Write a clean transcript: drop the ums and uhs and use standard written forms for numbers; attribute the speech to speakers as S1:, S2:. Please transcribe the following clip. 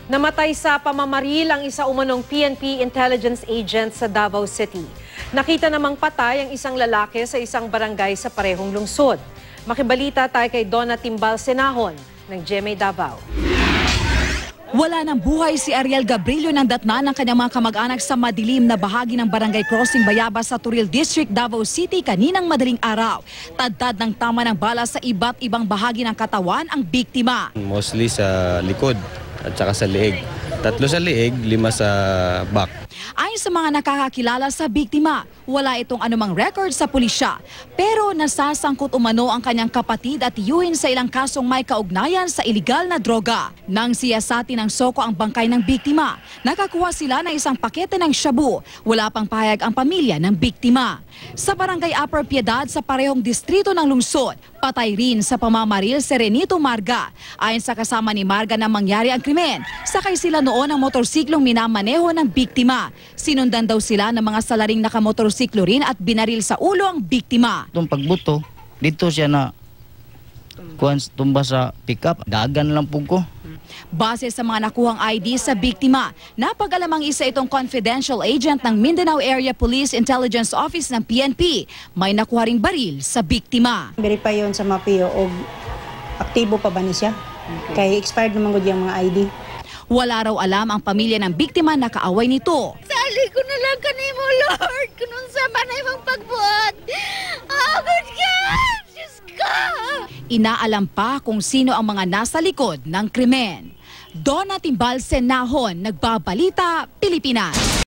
S1: Namatay sa pamamaril ang isa umanong PNP intelligence agent sa Davao City. Nakita namang patay ang isang lalaki sa isang barangay sa parehong lungsod. Makibalita tayo kay Donna Timbal Senahon ng GMA Davao.
S2: Wala ng buhay si Ariel Gabrilio nang datnan ng kanyang mga kamag-anak sa madilim na bahagi ng Barangay Crossing Bayabas sa Turil District, Davao City kaninang madaling araw. Tadtad ng tama ng bala sa iba't ibang bahagi ng katawan ang biktima.
S3: Mostly sa likod at saka sa leeg. 3 sa leeg, 5 sa back.
S2: Ayon sa mga nakakakilala sa biktima, wala itong anumang record sa pulisya. Pero nasasangkot umano ang kanyang kapatid at tiyuhin sa ilang kasong may kaugnayan sa iligal na droga. Nang siyasati ng Soko ang bangkay ng biktima, nakakuha sila ng isang pakete ng shabu. Wala pang pahayag ang pamilya ng biktima. Sa Barangay Upper Piedad sa parehong distrito ng lungsod, patay rin sa pamamaril si Renito Marga. Ayon sa kasama ni Marga na mangyari ang krimen, sakay sila noon ang motorsiklong minamaneho ng biktima. Sinundan daw sila ng mga salaring nakamotorsiklo rin at binaril sa ulo ang biktima.
S4: Itong pagbuto, dito siya na tumba sa pick-up. Dagan lang po ko.
S2: Base sa mga nakuhang ID sa biktima, napag-alamang isa itong confidential agent ng Mindanao Area Police Intelligence Office ng PNP. May nakuha ring baril sa biktima.
S5: Verify yon sa MAPIO o aktibo pa ba ni siya? Kay expired naman gud yung mga ID.
S2: Wala raw alam ang pamilya ng biktima na kaaway nito.
S6: Sali ko na lang kanimo, Lord, kung sa manay mong pagbuhat. Agad ka! Diyos ka!
S2: Inaalam pa kung sino ang mga nasa likod ng krimen. Donna Timbal Senahon, Nagbabalita, Pilipinas.